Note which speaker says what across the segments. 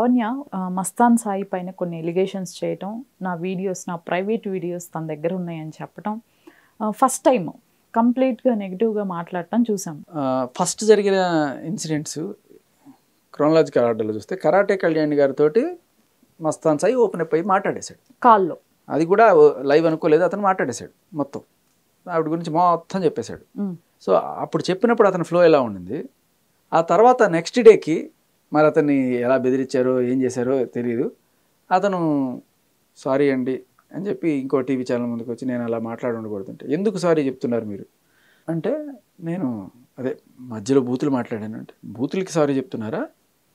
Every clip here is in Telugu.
Speaker 1: లావణ్య మస్తాన్ సాయి పైన కొన్ని ఎలిగేషన్స్ చేయటం, నా వీడియోస్, నా ప్రైవేట్ వీడియోస్ తన దగ్గర ఉన్నాయని చెప్పటం, ఫస్ట్ టైం కంప్లీట్గా నెగిటివ్గా మాట్లాడటం చూసాం.
Speaker 2: ఫస్ట్ జరిగిన ఇన్సిడెంట్స్ క్రోనలాజికల్ ఆర్డర్లో చూస్తే కరాటే కళ్యాణ్ గారితో మస్తాన్ సాయి ఓపెన్ అప్ అయ్యి మాట్లాడేశాడు
Speaker 1: కాల్లో.
Speaker 2: అది కూడా లైవ్ అనుకోలేదు, అతను మాట్లాడేశాడు మొత్తం, ఆవిడ గురించి మొత్తం చెప్పేశాడు. సో అప్పుడు చెప్పినప్పుడు అతని ఫ్లో ఎలా ఉండింది. ఆ తర్వాత నెక్స్ట్ డేకి మరి అతన్ని ఎలా బెదిరించారో ఏం చేశారో తెలియదు. అతను సారీ అండి అని చెప్పి ఇంకో టీవీ ఛానల్ ముందుకు వచ్చి నేను అలా ఉండకూడదంటే, ఎందుకు సారీ చెప్తున్నారు మీరు అంటే, నేను అదే మధ్యలో బూతులు మాట్లాడాను అంటే, బూతులకి సారీ చెప్తున్నారా,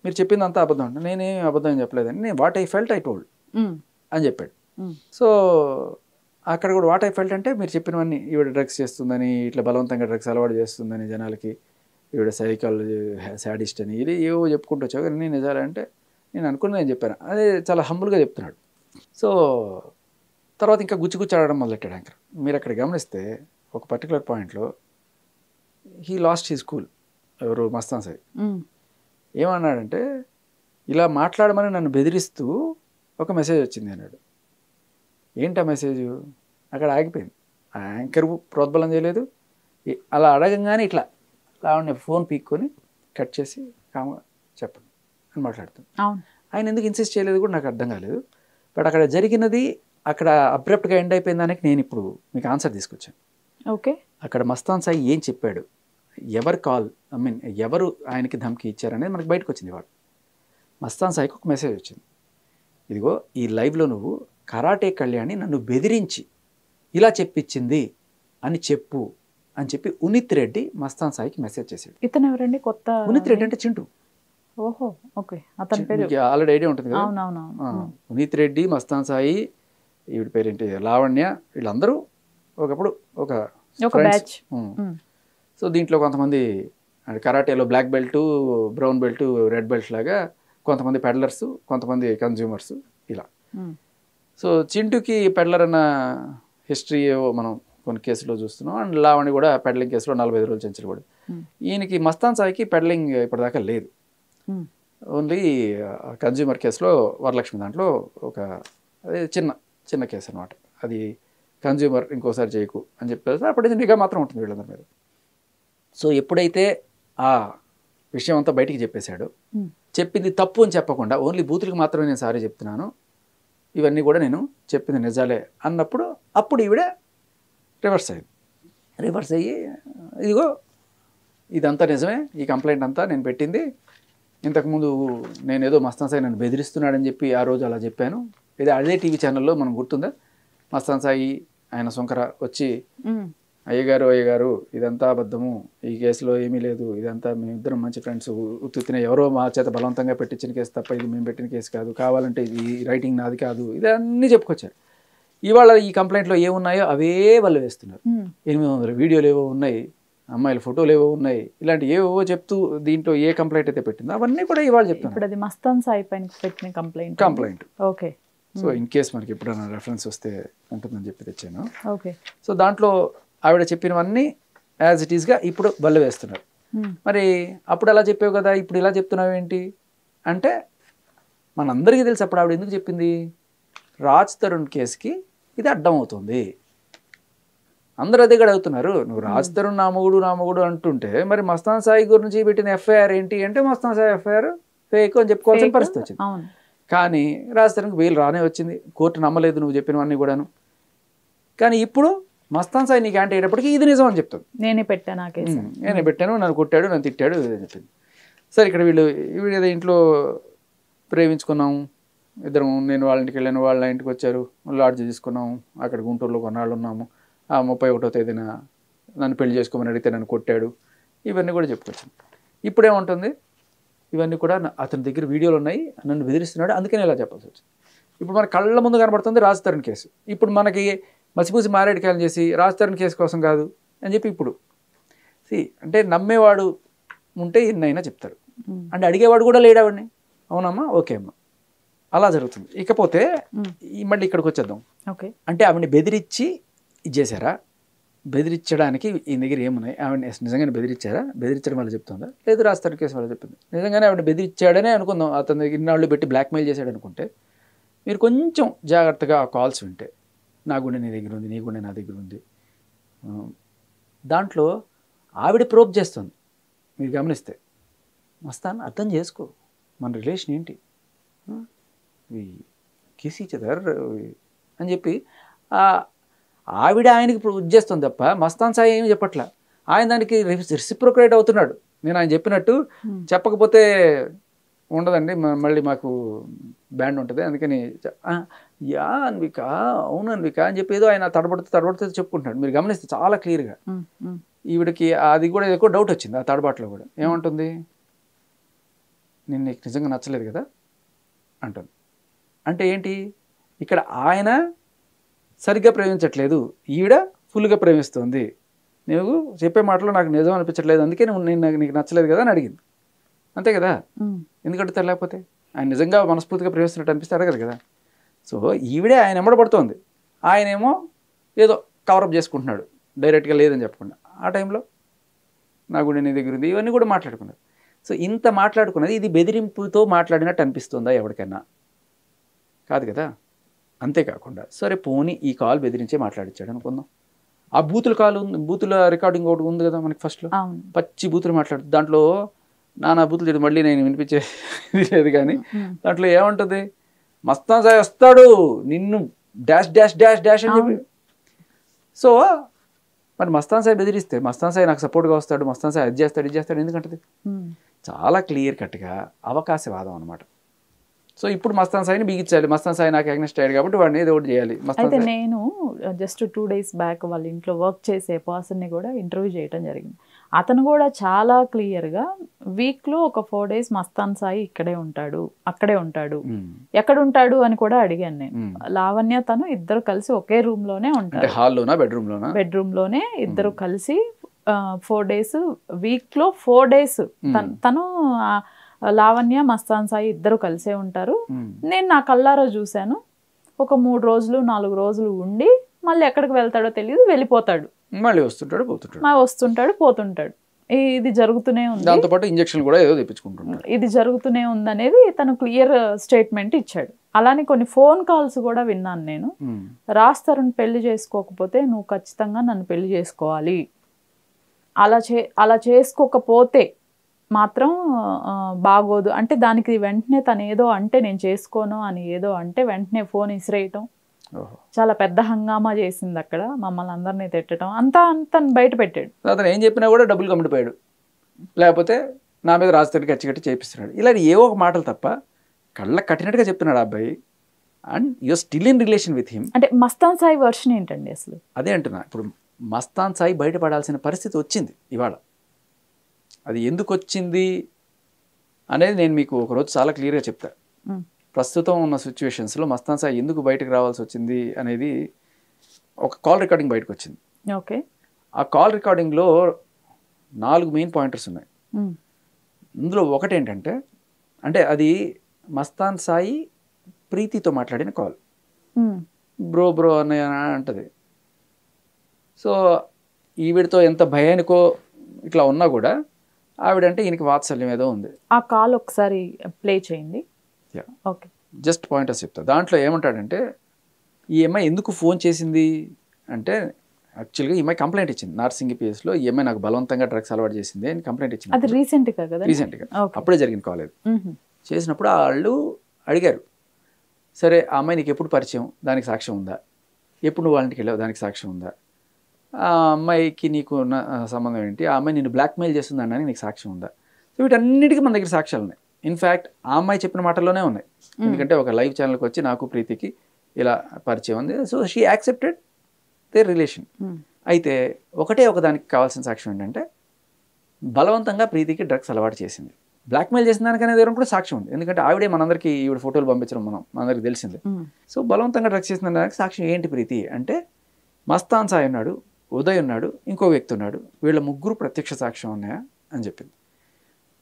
Speaker 2: మీరు చెప్పింది అంతా అబద్ధం అంటే, నేనేం అబద్ధం చెప్పలేదని, నేను what I felt I told అని చెప్పాడు. సో అక్కడ కూడా వాట్ ఐ ఫెల్ట్ అంటే, మీరు చెప్పినవన్నీ ఈవిడ డ్రగ్స్ చేస్తుందని, ఇట్లా బలవంతంగా డ్రగ్స్ అలవాటు చేస్తుందని జనాలకి, ఈవిడ సైకాలజీ శాడిస్ట్ అని ఇది ఏవో చెప్పుకుంటూ వచ్చావు కానీ నేను నిజాలంటే నేను అనుకుని నేను చెప్పాను. అదే చాలా హంబుల్గా చెప్తున్నాడు. సో తర్వాత ఇంకా గుచ్చి ఆడడం మొదలెట్టాడు యాంకర్. మీరు అక్కడ గమనిస్తే ఒక పర్టికులర్ పాయింట్లో హీ లాస్ట్ హీ స్కూల్. ఎవరు మస్తాన్ సాయి ఏమన్నాడంటే, ఇలా మాట్లాడమని నన్ను బెదిరిస్తూ ఒక మెసేజ్ వచ్చింది అన్నాడు. ఏంటి ఆ మెసేజ్? అక్కడ ఆగిపోయింది. ఆ యాంకర్ ప్రోద్బలం చేయలేదు. అలా అడగంగానే ఇట్లా లావణ్య ఫోన్ పీక్కొని కట్ చేసి కామ్గా చెప్పండి అని మాట్లాడుతాను. ఆయన ఎందుకు ఇన్సిస్ట్ చేయలేదు కూడా నాకు అర్థం కాలేదు. బట్ అక్కడ జరిగినది అక్కడ అబ్రప్ట్గా ఎండ్ అయిపోయిన దానికి నేను ఇప్పుడు మీకు ఆన్సర్ తీసుకొచ్చాను.
Speaker 1: ఓకే, అక్కడ
Speaker 2: మస్తాన్ సాయి ఏం చెప్పాడు, ఎవరు ఎవరు ఆయనకి ధమ్కి ఇచ్చారనేది మనకి బయటకు వచ్చింది. వాడు మస్తాన్ సాయికి ఒక మెసేజ్ వచ్చింది, ఇదిగో ఈ లైవ్లో నువ్వు కరాటే కళ్యాణి నన్ను బెదిరించి ఇలా చెప్పించింది అని చెప్పు అని చెప్పి ఉనిత్ రెడ్డి మస్తాన్ సాయికి మెసేజ్ చేశాడు.
Speaker 1: ఇతను ఎవరండి? కొత్త
Speaker 2: ఉనిత్ రెడ్డి అంటే చింటూ.
Speaker 1: ఓహో, ఓకే, అతని పేరు
Speaker 2: ఆల్రెడీ ఐడియా ఉంటుంది కదా. ఉనిత్ రెడ్డి, మస్తాన్ సాయి, ఈవిడ పేరేంటి లావణ్య, వీళ్ళందరూ ఒకప్పుడు ఒక
Speaker 1: బ్యాచ్.
Speaker 2: సో దీంట్లో కొంతమంది కరాటేలో black belt, brown belt, red belt లాగా కొంతమంది పెడ్లర్స్, కొంతమంది కన్జ్యూమర్స్ ఇలా. సో చింటూకి పెడ్లర్ అన్న హిస్టరీ మనం కొన్ని కేసులో చూస్తున్నాం. అండ్ లావణ్య కూడా పెడ్లింగ్ కేసులో 45 రోజులు చెంచులు కూడా. ఈయనకి మస్తాన్ సాయికి పెడ్లింగ్ ఇప్పటిదాకా లేదు. ఓన్లీ కన్జ్యూమర్ కేసులో వరలక్ష్మి దాంట్లో ఒక అదే చిన్న కేసు అనమాట. అది కన్జ్యూమర్ ఇంకోసారి చేయకు అని చెప్పేసి అప్పటి నిఘా మాత్రం ఉంటుంది వీళ్ళందరి మీద. సో ఎప్పుడైతే ఆ విషయం అంతా బయటికి చెప్పేశాడో, చెప్పింది తప్పు అని చెప్పకుండా ఓన్లీ బూతులకు మాత్రమే నేను సారీ చెప్తున్నాను, ఇవన్నీ కూడా నేను చెప్పింది నిజాలే అన్నప్పుడు అప్పుడు ఈవిడ రివర్స్ అయ్యి ఇదిగో ఇదంతా నిజమే, ఈ కంప్లైంట్ అంతా నేను పెట్టింది, ఇంతకుముందు నేను ఏదో మస్తాన్ సాయి నన్ను బెదిరిస్తున్నాడని చెప్పి ఆ రోజు అలా చెప్పాను. అదే టీవీ ఛానల్లో మనం గుర్తుందా, మస్తాన్ సాయి ఆయన సొంకర వచ్చి అయ్యగారు ఇదంతా అబద్ధము, ఈ కేసులో ఏమీ లేదు, ఇదంతా మేమిద్దరం మంచి ఫ్రెండ్స్, ఉత్తున ఎవరో మా చేత బలవంతంగా పెట్టించిన కేసు తప్ప ఇది మేము పెట్టిన కేసు కాదు, కావాలంటే ఇది రైటింగ్ నాది కాదు, ఇదన్నీ చెప్పుకొచ్చారు. ఇవాళ ఈ కంప్లైంట్లో ఏమున్నాయో అవే వాళ్ళు వేస్తున్నారు. 800 వీడియోలు ఏవో ఉన్నాయి, అమ్మాయిల ఫోటోలు ఏవో ఉన్నాయి, ఇలాంటి ఏవో చెప్తూ దీంట్లో ఏ కంప్లైంట్ అయితే పెట్టిందో అవన్నీ కూడా ఇవాళ చెప్తున్నారు.
Speaker 1: అది మస్తాన్ సాయి పైన పెట్టిన complaint. Okay,
Speaker 2: so in case మనకి ఎప్పుడైనా రెఫరెన్స్ వస్తే ఉంటుందని చెప్పి తెచ్చాను.
Speaker 1: ఓకే, సో
Speaker 2: దాంట్లో ఆవిడ చెప్పినవన్నీ యాజ్ ఇట్ ఈస్గా ఇప్పుడు బల్ల వేస్తున్నారు. మరి అప్పుడు అలా చెప్పావు కదా, ఇప్పుడు ఇలా చెప్తున్నావు ఏంటి అంటే, మనందరికీ తెలుసు అప్పుడు ఆవిడ ఎందుకు చెప్పింది, రాజ్ తరుణ్ కేసుకి ఇది అడ్డం అవుతుంది. అందరూ అదే కూడా అవుతున్నారు. నువ్వు రాజ్ తరుణ్ నా మొగుడు అంటుంటే మరి మస్తాన్ సాయి గురించి పెట్టిన ఎఫ్ఐఆర్ ఏంటి అంటే, మస్తాన్ సాయి ఎఫ్ఐఆర్ ఫేక్ అని చెప్పుకోవాల్సిన పరిస్థితి వచ్చింది. కానీ రాజ్ తరుణ్కి బెయిల్ రానే వచ్చింది, కోర్టు నమ్మలేదు నువ్వు చెప్పినవన్నీ కూడాను. కానీ ఇప్పుడు మస్తాన్ సాయి నీకు యాంటీ అయ్యేటప్పటికి ఇది నిజం అని చెప్తాను. నేనే పెట్టాను, నన్ను కొట్టాడు, నన్ను తిట్టాడు అని చెప్పింది. సరే ఇక్కడ వీళ్ళు ఇంట్లో ప్రేమించుకున్నాము ఇద్దరం, నేను వాళ్ళ ఇంటికి వెళ్ళాను, వాళ్ళ ఇంటికి వచ్చారు, లాడ్జ్ తీసుకున్నాము, అక్కడ గుంటూరులో కొన్నాళ్ళు ఉన్నాము, ఆ 31వ తేదీన నన్ను పెళ్లి చేసుకోమని అడిగితే నన్ను కొట్టాడు, ఇవన్నీ కూడా చెప్పుకొచ్చాను. ఇప్పుడేముంటుంది, ఇవన్నీ కూడా అతని దగ్గర వీడియోలు ఉన్నాయి, నన్ను బెదిరిస్తున్నాడు, అందుకని ఇలా చెప్పాల్సి వచ్చింది. ఇప్పుడు మన కళ్ళ ముందు కనబడుతుంది రాజ్ తరుణ్ కేసు. ఇప్పుడు మనకి మసిపూసి మారేడుకాయలు చేసి రాజ్ తరుణ్ కేసు కోసం కాదు అని చెప్పి ఇప్పుడు అంటే నమ్మేవాడు ఉంటే ఎన్నైనా చెప్తారు, అంటే అడిగేవాడు కూడా లేడావాడిని, అవునమ్మా ఓకే అమ్మా, అలా జరుగుతుంది. ఇకపోతే మళ్ళీ ఇక్కడికి వచ్చేద్దాం. అంటే ఆవిడని బెదిరించి ఇది చేశారా, బెదిరించడానికి ఈయన దగ్గర ఏమున్నాయి, ఆవిడ నిజంగానే బెదిరించారా, బెదిరించడం వల్ల చెప్తుందా, లేదు రాస్తారు కేసు వల్ల చెప్పింది. నిజంగానే ఆవిడ బెదిరించాడనే అనుకుందాం, అతని దగ్గర ఇన్నాళ్ళు పెట్టి బ్లాక్మెయిల్ చేశాడు అనుకుంటే, మీరు కొంచెం జాగ్రత్తగా ఆ కాల్స్ వింటే, నా గుండె నీ దగ్గర ఉంది, నీ గుండె నా దగ్గర ఉంది, దాంట్లో ఆవిడ ప్రోబ్ చేస్తుంది. మీరు గమనిస్తే మస్తాన్ అర్థం చేసుకో, మన రిలేషన్ ఏంటి, కిస్ ఈచ్ అదర్ అని చెప్పి ఆవిడ ఆయనకి చేస్తుంది తప్ప మస్తాన్ సాయి ఏమి చెప్పట్లా. ఆయన దానికి రెసిప్రోకేట్ అవుతున్నాడు. నేను ఆయన చెప్పినట్టు చెప్పకపోతే ఉండదండి, మళ్ళీ మాకు బ్యాండ్ ఉంటుంది, అందుకని యా అన్విక, అవును అన్విక అని చెప్పి ఏదో ఆయన తడబడుతూ చెప్పుకుంటున్నాడు. మీరు గమనిస్తే చాలా క్లియర్గా. ఈవిడికి అది కూడా ఎక్కువ డౌట్ వచ్చింది ఆ తడబాటులో కూడా. ఏమంటుంది, నేను నీకు నిజంగా నచ్చలేదు కదా అంటుంది. అంటే ఏంటి, ఇక్కడ ఆయన సరిగ్గా ప్రేమించట్లేదు, ఈవిడ ఫుల్గా ప్రేమిస్తుంది. నువ్వు చెప్పే మాటలో నాకు నిజం అనిపించట్లేదు, అందుకే నేను నీకు నచ్చలేదు కదా అని అడిగింది. అంతే కదా, ఎందుకంటే తెలియకపోతే ఆయన నిజంగా మనస్ఫూర్తిగా ప్రేమిస్తున్నట్టు అనిపిస్తే అడగదు కదా. సో ఈవిడే ఆయన ఎమ్మడబడుతోంది, ఆయనేమో ఏదో కవరప్ చేసుకుంటున్నాడు డైరెక్ట్గా లేదని చెప్పకుండా. ఆ టైంలో నా గుండె నీ దగ్గర ఉంది ఇవన్నీ కూడా మాట్లాడుకున్నారు. సో ఇంత మాట్లాడుకున్నది ఇది బెదిరింపుతో మాట్లాడినట్టు అనిపిస్తుందా ఎవరికైనా? కాదు కదా. అంతేకాకుండా సరే పోనీ ఈ కాల్ బెదిరించే మాట్లాడించాడు అనుకుందాం, ఆ బూతుల రికార్డింగ్ ఒకటి ఉంది కదా మనకి ఫస్ట్లో, పచ్చి బూతులు మాట్లాడు, దాంట్లో నానా బూతులు చేయదు, మళ్ళీ నేను వినిపించేది లేదు. కానీ దాంట్లో ఏమంటుంది, మస్తాన్ సాయి వస్తాడు నిన్ను డాష్ డాష్ డాష్ డాష్ అని చెప్పి. సో మరి మస్తాన్ సాయి బెదిరిస్తే మస్తాన్ సాయి నాకు సపోర్ట్గా వస్తాడు, మస్తాన్ సాయి అది చేస్తాడు ఇది చేస్తాడు ఎందుకంటది? చాలా క్లియర్ కట్గా అవకాశవాదం అనమాట. సో ఇప్పుడు మస్తాన్ సాయిని బిగించాలి, మస్తాన్ సాయి నాకు అగ్నెస్ట్ అయ్యాడు కాబట్టి వాడిని ఏదో ఒకటి చేయాలి.
Speaker 1: అయితే నేను జస్ట్ 2 days బ్యాక్ వాళ్ళ ఇంట్లో వర్క్ చేసే పర్సన్ని కూడా ఇంటర్వ్యూ చేయడం జరిగింది. అతను కూడా చాలా క్లియర్గా వీక్లో ఒక 4 days మస్తాన్ సాయి ఇక్కడే ఉంటాడు, అక్కడే ఉంటాడు, ఎక్కడ ఉంటాడు అని కూడా అడిగాను నేను. లావణ్య తను ఇద్దరు కలిసి ఒకే రూమ్లోనే ఉంటారు,
Speaker 2: హాల్లోనా
Speaker 1: బెడ్రూమ్లోనే ఇద్దరు కలిసి 4 days, వీక్లో 4 days తను లావణ్య మస్తాన్ సాయి ఇద్దరు కలిసే ఉంటారు. నేను నా కళ్ళారా చూశాను. ఒక 3 రోజులు 4 రోజులు ఉండి మళ్ళీ ఎక్కడికి వెళ్తాడో తెలియదు, వెళ్ళిపోతాడు, మళ్ళీ వస్తుంటాడు పోతుంటాడు. ఇది జరుగుతూనే ఉంది, దాంతోపాటు ఇంజెక్షన్ కూడా ఏదో తెప్పించుకుంటున్నాడు, ఇది జరుగుతూనే ఉందనేది తను క్లియర్ స్టేట్మెంట్ ఇచ్చాడు. అలానే కొన్ని ఫోన్ కాల్స్ కూడా విన్నాను నేను. రాస్తారుని పెళ్లి చేసుకోకపోతే నువ్వు ఖచ్చితంగా నన్ను పెళ్లి చేసుకోవాలి, అలా చేసుకోకపోతే మాత్రం బాగోదు అంటే దానికి వెంటనే తను ఏదో అంటే నేను చేసుకోను అని ఏదో అంటే వెంటనే ఫోన్ ఇసిరేయటం, చాలా పెద్ద హంగామా చేసింది అక్కడ, మమ్మల్ని అందరినీ తిట్టడం అంతా బయట పెట్టాడు.
Speaker 2: అతను ఏం చెప్పినా కూడా డబ్బులు కమ్మిడిపోయాడు, లేకపోతే నా మీద రాజధాని కచ్చి చేపిస్తున్నాడు, ఇలా ఏవో ఒక మాటలు తప్ప కళ్ళ కట్టినట్టుగా చెప్తున్నాడు ఆ అబ్బాయి. And you're still in relation with him.
Speaker 1: అంటే మస్తాన్ సాయి వర్షన్ ఏంటండి అసలు?
Speaker 2: అదే అంటున్నా, ఇప్పుడు మస్తాన్ సాయి బయటపడాల్సిన పరిస్థితి వచ్చింది ఇవాళ. అది ఎందుకు వచ్చింది అనేది నేను మీకు ఒకరోజు చాలా క్లియర్గా చెప్తా. ప్రస్తుతం ఉన్న సిచ్యువేషన్స్లో మస్తాన్ సాయి ఎందుకు బయటకు రావాల్సి వచ్చింది అనేది ఒక కాల్ రికార్డింగ్ బయటకు వచ్చింది.
Speaker 1: ఓకే,
Speaker 2: ఆ కాల్ రికార్డింగ్లో 4 మెయిన్ పాయింటర్స్ ఉన్నాయి. ఇందులో ఒకటి ఏంటంటే, అంటే అది మస్తాన్ సాయి ప్రీతితో మాట్లాడిన కాల్. బ్రో అన్నయ్య అంటది. సో ఈవిడితో ఎంత భయానికో ఇట్లా ఉన్నా కూడా ఆవిడంటే ఈయనకి వాత్సల్యం ఏదో ఉంది.
Speaker 1: ఆ కాల్ ఒకసారి ప్లే చేయండి. ఓకే,
Speaker 2: జస్ట్ పాయింటర్స్ చెప్తా. దాంట్లో ఏమంటాడంటే, ఈ అమ్మాయి ఎందుకు ఫోన్ చేసింది అంటే, యాక్చువల్గా ఈ అమ్మాయి కంప్లైంట్ ఇచ్చింది నార్సింగి పిఎస్లో, ఈ అమ్మాయి నాకు బలవంతంగా డ్రగ్స్ అలవాటు చేసింది అని కంప్లైంట్ ఇచ్చింది.
Speaker 1: అది రీసెంట్గా
Speaker 2: అప్పుడే జరిగిన కాల్ అది. చేసినప్పుడు వాళ్ళు అడిగారు, సరే ఆ అమ్మాయి నీకు ఎప్పుడు పరిచయం, దానికి సాక్ష్యం ఉందా, ఎప్పుడు నువ్వు వాళ్ళ ఇంటికి వెళ్ళావు, దానికి సాక్ష్యం ఉందా, ఆ అమ్మాయికి నీకు ఉన్న సంబంధం ఏంటి, ఆ అమ్మాయి నేను బ్లాక్మెయిల్ చేస్తుంది అనడానికి నీకు సాక్ష్యం ఉందా. సో వీటన్నిటికీ మన దగ్గర సాక్ష్యాలు ఉన్నాయి. ఇన్ఫ్యాక్ట్ ఆ అమ్మాయి చెప్పిన మాటల్లోనే ఉన్నాయి, ఎందుకంటే ఒక లైవ్ ఛానల్కి వచ్చి నాకు ప్రీతికి ఇలా పరిచయం ఉంది, so she accepted their relation. అయితే ఒకదానికి కావాల్సిన సాక్ష్యం ఏంటంటే, బలవంతంగా ప్రీతికి డ్రగ్స్ అలవాటు చేసింది, బ్లాక్మెయిల్ చేసిన దానికనే దగ్గర కూడా సాక్ష్యం ఉంది, ఎందుకంటే ఆవిడే మనందరికీ ఈవిడ ఫోటోలు పంపించడం మనందరికి తెలిసిందే. సో బలవంతంగా డ్రగ్స్ చేసిన దానికి సాక్ష్యం ఏంటి ప్రీతి అంటే, మస్తాన్ సాయి ఉన్నాడు, ఉదయ్ ఉన్నాడు, ఇంకో వ్యక్తి ఉన్నాడు, వీళ్ళ 3 ప్రత్యక్ష సాక్ష్యం ఉన్నాయా అని చెప్పింది.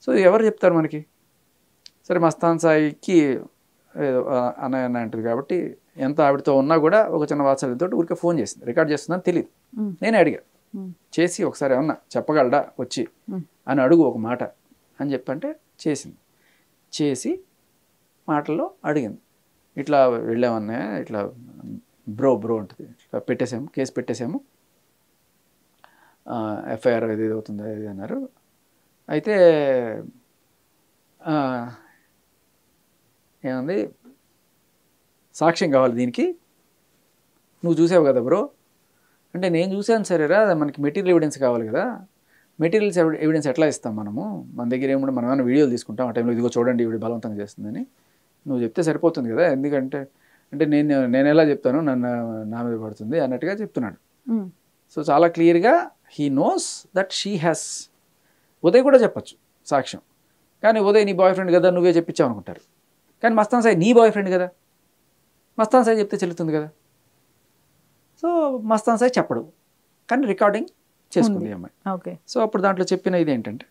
Speaker 2: సో ఎవరు చెప్తారు మనకి? సరే మస్తాన్ సాయికి ఏదో అన్నయ్య అంటుంది కాబట్టి ఎంత ఆవిడతో ఉన్నా కూడా ఒక చిన్న వాత్సల్యంతో ఊరికే ఫోన్ చేసింది, రికార్డ్ చేస్తుందని తెలియదు. నేనే అడిగా, చేసి ఒకసారి ఏమన్నా చెప్పగలడా వచ్చి అని అడుగు ఒక మాట అని చెప్పంటే చేసి మాటల్లో అడిగింది, ఇట్లా వెళ్ళామన్నా ఇట్లా బ్రో ఉంటుంది, ఇట్లా పెట్టేసాము, కేసు పెట్టేసాము, ఎఫ్ఐఆర్ ఇది అవుతుంది ఇది అన్నారు. అయితే ఏమంది, సాక్ష్యం కావాలి దీనికి, నువ్వు చూసావు కదా బ్రో అంటే, నేను చూశాను సరేరా, మనకి మెటీరియల్ ఎవిడెన్స్ కావాలి కదా, మెటీరియల్స్ ఎవిడెన్స్ ఎట్లా ఇస్తాం మనము, మన దగ్గర ఏముంటే మనం ఏమైనా వీడియోలు తీసుకుంటాం, ఆ టైంలో ఇదిగో చూడండి ఇవి బలవంతంగా చేస్తుందని నువ్వు చెప్తే సరిపోతుంది కదా, ఎందుకంటే అంటే నేను ఎలా చెప్తాను, నా మీద పడుతుంది అన్నట్టుగా చెప్తున్నాడు. సో చాలా క్లియర్గా he knows that she has. Uday కూడా చెప్పచ్చు సాక్ష్యం, కానీ ఉదయ్ నీ బాయ్ ఫ్రెండ్ కదా నువ్వే చెప్పించావు అనుకుంటారు, కానీ మస్తాన్ సాయి నీ బాయ్ ఫ్రెండ్ కదా, మస్తాన్ సాయి చెప్తే చెల్లుతుంది కదా. సో మస్తాన్ సాయి చెప్పడు, కానీ రికార్డింగ్ చేసుకుంది అమ్మాయి.
Speaker 1: ఓకే.
Speaker 2: సో అప్పుడు దాంట్లో చెప్పిన ఇది ఏంటంటే,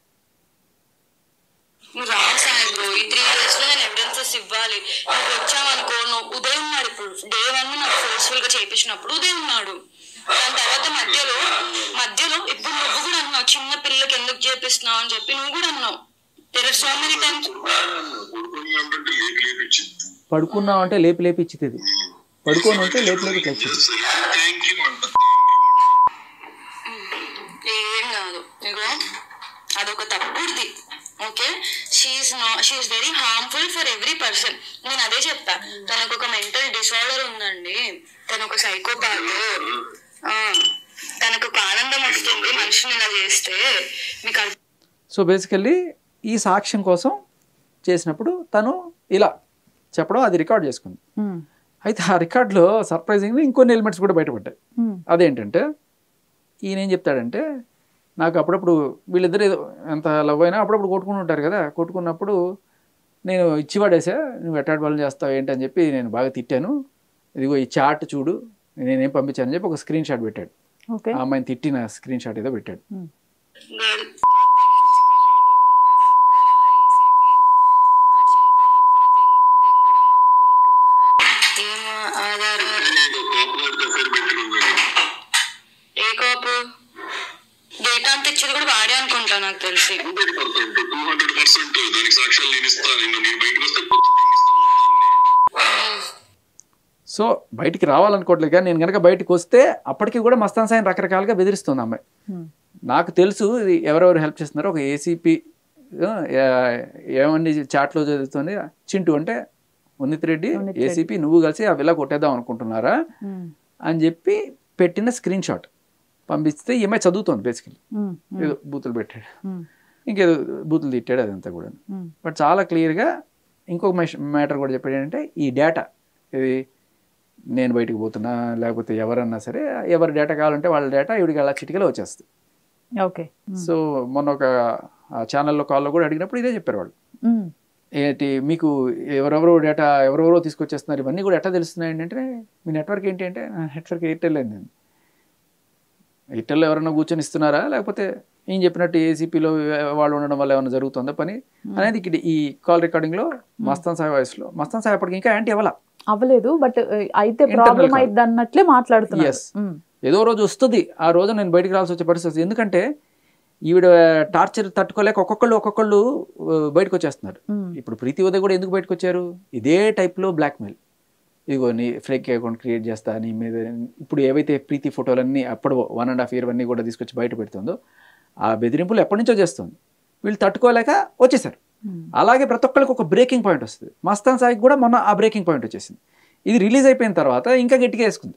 Speaker 3: ఇవ్వాలి, నువ్వు వచ్చావనుకో, నువ్వు ఉదయం ఉన్నాడు, ఇప్పుడు డే 1 నాకు ఫోర్స్ఫుల్ గా చేయించినప్పుడు ఉదయం ఉన్నాడు, దాని తర్వాత మధ్యలో ఇప్పుడు నువ్వు కూడా అన్నావు చిన్న పిల్లలకి ఎందుకు చేపిస్తున్నావు అని చెప్పి నువ్వు కూడా అన్నావు. సో మెనీ టైమ్స్
Speaker 2: పడుకున్నావు అంటే లేపి ఇచ్చింది, పడుకోను అంటే లేపి ఇచ్చింది.
Speaker 3: ఏం కాదు, ఇగో అదొక తప్పుడుది. Okay, she is very harmful for every person. నేను అదే చెప్పా, తనకు ఒక మెంటల్ డిసార్డర్ ఉందండి, తను ఒక సైకోపాత్, తనకు ఒక ఆనందం వస్తుంది మనుషుని ఇలా చేస్తే. మీకు
Speaker 2: సో బేసికల్లీ ఈ సాక్ష్యం కోసం చేసినప్పుడు తను ఇలా చెప్పడం, అది రికార్డ్ చేసుకుంది. అయితే ఆ రికార్డులో సర్ప్రైజింగ్గా ఇంకొన్ని ఎలిమెంట్స్ కూడా బయటపడ్డాయి. అదేంటంటే, ఈయన ఏం చెప్తాడంటే, నాకు అప్పుడప్పుడు వీళ్ళిద్దరు ఎంత లవ్ అయినా అప్పుడప్పుడు కొట్టుకుని ఉంటారు కదా, కొట్టుకున్నప్పుడు నేను ఇచ్చివాడేసా, నువ్వు ఎట్టాడు పనులు చేస్తావు ఏంటి అని చెప్పి నేను బాగా తిట్టాను, ఇదిగో ఈ చాట్ చూడు నేనేం పంపించానని చెప్పి ఒక స్క్రీన్ షాట్ పెట్టాడు. ఆ అమ్మాయిని తిట్టిన స్క్రీన్ షాట్ ఏదో పెట్టాడు.
Speaker 3: డేటా అంత ఇచ్చేది కూడా వాడే అనుకుంటా నాకు తెలిసి.
Speaker 2: సో బయటికి రావాలనుకోవట్లేదు, కానీ నేను కనుక బయటకు వస్తే అప్పటికి కూడా మస్తాన్ సాయిని రకరకాలుగా బెదిరిస్తుంది అమ్మాయి. నాకు తెలుసు ఇది ఎవరెవరు హెల్ప్ చేస్తున్నారో, ఒక ఏసీపీ ఏమన్నీ చాట్లో చదువుతుంది, చింటూ అంటే ఉన్నిత్ రెడ్డి ఏసీపీ నువ్వు కలిసి ఆ విలా కొట్టేద్దాం అనుకుంటున్నారా అని చెప్పి పెట్టిన స్క్రీన్ షాట్ పంపిస్తే ఈమె చదువుతోంది. బేసికలీ ఏదో బూతులు పెట్టాడు, ఇంకేదో బూతులు తిట్టాడు, అదంతా కూడా. బట్ చాలా క్లియర్గా ఇంకొక మ్యాటర్ కూడా చెప్పాడు ఏంటంటే, ఈ డేటా ఇది నేను బయటకు పోతున్నా లేకపోతే ఎవరన్నా సరే ఎవరి డేటా కావాలంటే వాళ్ళ డేటా ఇవిడికి అలా చిటికలో వచ్చేస్తుంది.
Speaker 1: ఓకే.
Speaker 2: సో మొన్న ఒక ఛానల్లో కాల్లో కూడా అడిగినప్పుడు ఇదే చెప్పారు వాళ్ళు, ఏంటి మీకు ఎవరెవరో తీసుకొచ్చేస్తున్నారు, ఇవన్నీ కూడా ఎట్లా తెలుస్తున్నాయి అంటే, మీ నెట్వర్క్ ఏంటి అంటే, నెట్వర్క్ ఎయిర్టెల్ అయింది. ఎయిర్టెల్లో ఎవరైనా కూర్చొని ఇస్తున్నారా, లేకపోతే ఏం చెప్పినట్టు ఏసీపీలో వాళ్ళు ఉండడం వల్ల ఏమైనా జరుగుతుందా పని అనేది ఇక్కడ ఈ కాల్ రికార్డింగ్లో మస్తాన్ సాయి వాయిస్లో, మస్తాన్ సాయి అప్పటికి ఇంకా యాంటీ
Speaker 1: అవ్వలేదు, బట్ అయితే ప్రాబ్లం అయింది అన్నట్లే మాట్లాడుతున్నారు.
Speaker 2: ఏదో రోజు వస్తుంది, ఆ రోజు నేను బయటకు రావాల్సి వచ్చే పరిస్థితి. ఎందుకంటే ఈవిడ టార్చర్ తట్టుకోలేక ఒక్కొక్కళ్ళు బయటకు వచ్చేస్తున్నారు. ఇప్పుడు ప్రీతి ఉదయ్ కూడా ఎందుకు బయటకు వచ్చారు, ఇదే టైప్లో బ్లాక్మెయిల్, ఇదిగో నీ ఫేక్ అకౌంట్ క్రియేట్ చేస్తా నీ మీద. ఇప్పుడు ఏవైతే ప్రీతి ఫోటోలన్నీ అప్పుడు 1.5 year అన్నీ కూడా తీసుకొచ్చి బయట పెడుతుందో ఆ బెదిరింపులు ఎప్పటి నుంచో చేస్తుంది, వీళ్ళు తట్టుకోలేక వచ్చేసారు. అలాగే ప్రతి ఒక్కరికి ఒక బ్రేకింగ్ పాయింట్ వస్తుంది. మస్తాన్ సాయికి కూడా మొన్న ఆ బ్రేకింగ్ పాయింట్ వచ్చేసింది. ఇది రిలీజ్ అయిపోయిన తర్వాత ఇంకా గట్టిగా వేసుకుంది.